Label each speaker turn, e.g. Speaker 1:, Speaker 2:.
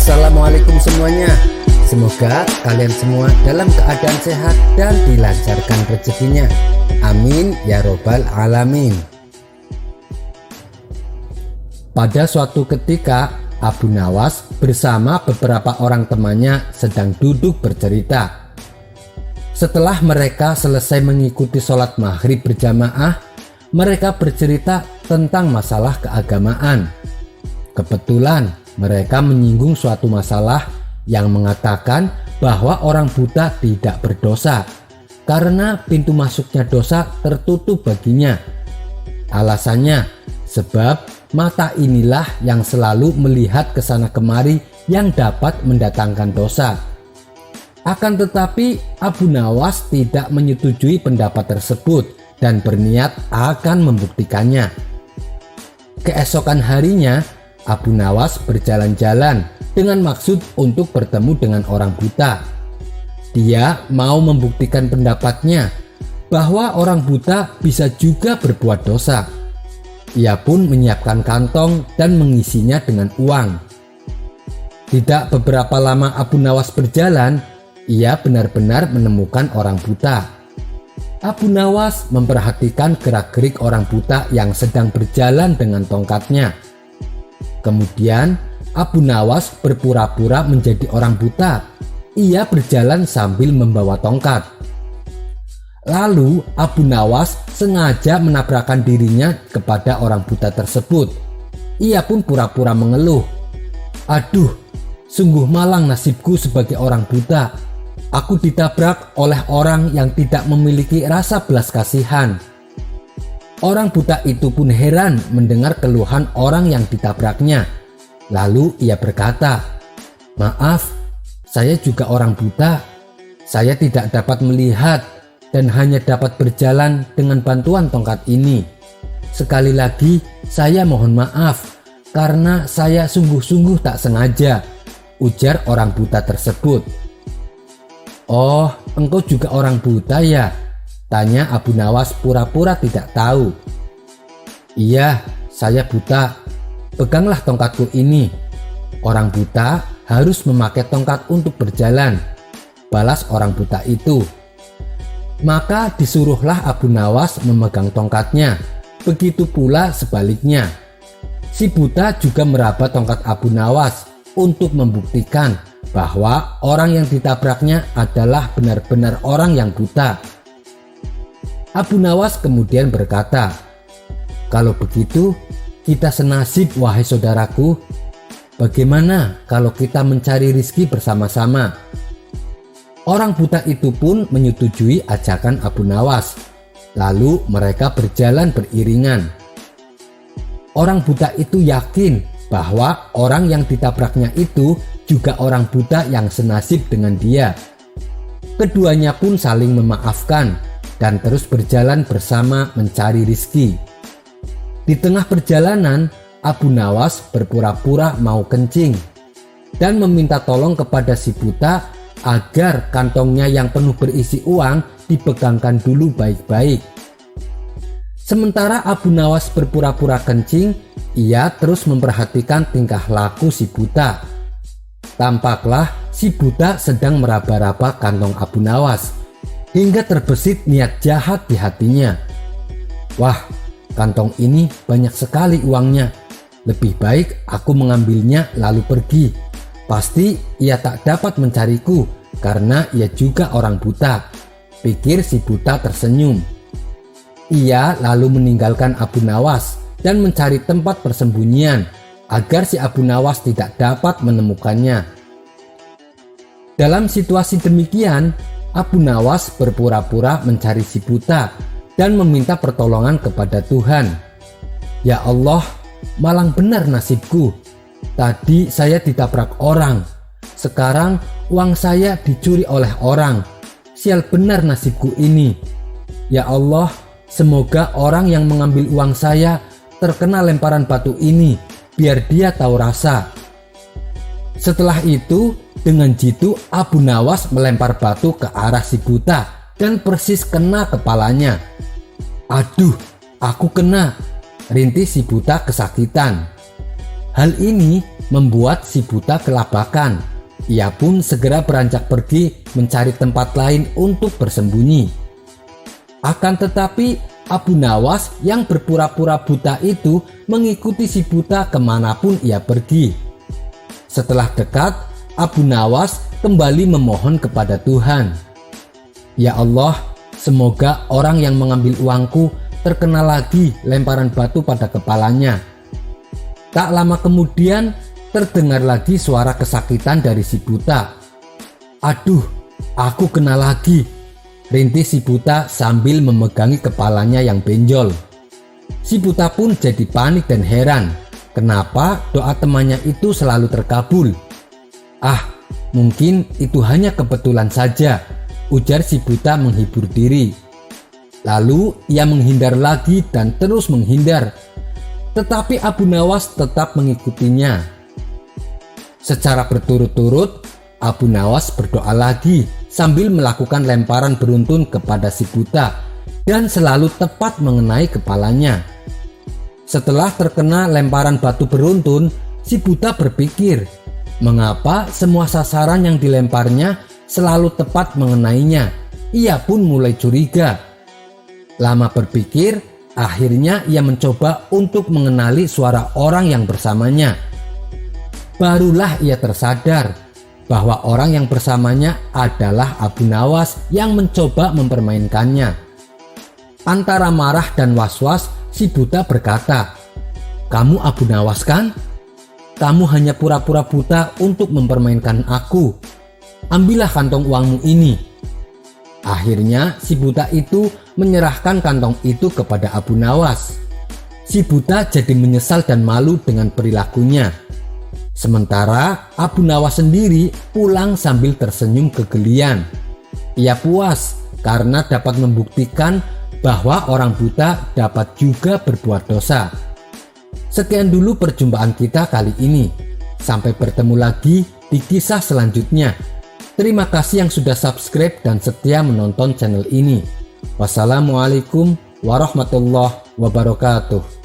Speaker 1: Assalamualaikum semuanya. Semoga kalian semua dalam keadaan sehat dan dilancarkan rezekinya. Amin ya robbal alamin. Pada suatu ketika, Abu Nawas bersama beberapa orang temannya sedang duduk bercerita. Setelah mereka selesai mengikuti sholat maghrib berjamaah, mereka bercerita tentang masalah keagamaan. Kebetulan mereka menyinggung suatu masalah yang mengatakan bahwa orang buta tidak berdosa karena pintu masuknya dosa tertutup baginya. Alasannya, sebab mata inilah yang selalu melihat ke sana kemari yang dapat mendatangkan dosa. Akan tetapi Abu Nawas tidak menyetujui pendapat tersebut dan berniat akan membuktikannya. Keesokan harinya, Abu Nawas berjalan-jalan dengan maksud untuk bertemu dengan orang buta. Dia mau membuktikan pendapatnya bahwa orang buta bisa juga berbuat dosa. Ia pun menyiapkan kantong dan mengisinya dengan uang. Tidak beberapa lama Abu Nawas berjalan, ia benar-benar menemukan orang buta. Abu Nawas memperhatikan gerak-gerik orang buta yang sedang berjalan dengan tongkatnya. Kemudian Abu Nawas berpura-pura menjadi orang buta. Ia berjalan sambil membawa tongkat. Lalu Abu Nawas sengaja menabrakkan dirinya kepada orang buta tersebut. Ia pun pura-pura mengeluh. "Aduh, sungguh malang nasibku sebagai orang buta. Aku ditabrak oleh orang yang tidak memiliki rasa belas kasihan." Orang buta itu pun heran mendengar keluhan orang yang ditabraknya. Lalu ia berkata, "Maaf, saya juga orang buta. Saya tidak dapat melihat dan hanya dapat berjalan dengan bantuan tongkat ini. Sekali lagi saya mohon maaf karena saya sungguh-sungguh tak sengaja," ujar orang buta tersebut. "Oh, engkau juga orang buta ya?" tanya Abu Nawas pura-pura tidak tahu. "Iya, saya buta. Peganglah tongkatku ini." Orang buta harus memakai tongkat untuk berjalan, balas orang buta itu. Maka disuruhlah Abu Nawas memegang tongkatnya. Begitu pula sebaliknya. Si buta juga meraba tongkat Abu Nawas untuk membuktikan bahwa orang yang ditabraknya adalah benar-benar orang yang buta. Abu Nawas kemudian berkata, "Kalau begitu kita senasib wahai saudaraku. Bagaimana kalau kita mencari rizki bersama-sama?" Orang buta itu pun menyetujui ajakan Abu Nawas. Lalu mereka berjalan beriringan. Orang buta itu yakin bahwa orang yang ditabraknya itu juga orang buta yang senasib dengan dia. Keduanya pun saling memaafkan dan terus berjalan bersama mencari rizki. Di tengah perjalanan, Abu Nawas berpura-pura mau kencing dan meminta tolong kepada si buta agar kantongnya yang penuh berisi uang dipegangkan dulu baik-baik. Sementara Abu Nawas berpura-pura kencing, ia terus memperhatikan tingkah laku si buta. Tampaklah si buta sedang meraba-raba kantong Abu Nawas hingga terbesit niat jahat di hatinya. "Wah, kantong ini banyak sekali uangnya. Lebih baik aku mengambilnya lalu pergi. Pasti ia tak dapat mencariku karena ia juga orang buta," pikir si buta tersenyum. Ia lalu meninggalkan Abu Nawas dan mencari tempat persembunyian agar si Abu Nawas tidak dapat menemukannya. Dalam situasi demikian, Abu Nawas berpura-pura mencari si buta dan meminta pertolongan kepada Tuhan. "Ya Allah, malang benar nasibku. Tadi saya ditabrak orang. Sekarang uang saya dicuri oleh orang. Sial benar nasibku ini. Ya Allah, semoga orang yang mengambil uang saya terkena lemparan batu ini, biar dia tahu rasa." Setelah itu, dengan jitu Abu Nawas melempar batu ke arah si buta dan persis kena kepalanya. "Aduh, aku kena," rintih si buta kesakitan. Hal ini membuat si buta kelabakan. Ia pun segera beranjak pergi mencari tempat lain untuk bersembunyi. Akan tetapi Abu Nawas yang berpura-pura buta itu mengikuti si buta kemanapun ia pergi. Setelah dekat, Abu Nawas kembali memohon kepada Tuhan. Ya Allah, semoga orang yang mengambil uangku terkena lagi lemparan batu pada kepalanya. Tak lama kemudian terdengar lagi suara kesakitan dari si buta. Aduh, aku kena lagi, rintih si buta sambil memegangi kepalanya yang benjol. Si buta pun jadi panik dan heran, kenapa doa temannya itu selalu terkabul. Ah, mungkin itu hanya kebetulan saja, ujar si buta menghibur diri. Lalu ia menghindar lagi dan terus menghindar. Tetapi Abu Nawas tetap mengikutinya. Secara berturut-turut, Abu Nawas berdoa lagi sambil melakukan lemparan beruntun kepada si buta dan selalu tepat mengenai kepalanya. Setelah terkena lemparan batu beruntun, si buta berpikir, mengapa semua sasaran yang dilemparnya selalu tepat mengenainya? Ia pun mulai curiga. Lama berpikir, akhirnya ia mencoba untuk mengenali suara orang yang bersamanya. Barulah ia tersadar bahwa orang yang bersamanya adalah Abu Nawas yang mencoba mempermainkannya. Antara marah dan was-was, si buta berkata, "Kamu Abu Nawas kan? Kamu hanya pura-pura buta untuk mempermainkan aku. Ambillah kantong uangmu ini." Akhirnya si buta itu menyerahkan kantong itu kepada Abu Nawas. Si buta jadi menyesal dan malu dengan perilakunya. Sementara Abu Nawas sendiri pulang sambil tersenyum kegelian. Ia puas karena dapat membuktikan bahwa orang buta dapat juga berbuat dosa. Sekian dulu perjumpaan kita kali ini. Sampai bertemu lagi di kisah selanjutnya. Terima kasih yang sudah subscribe dan setia menonton channel ini. Wassalamualaikum warahmatullahi wabarakatuh.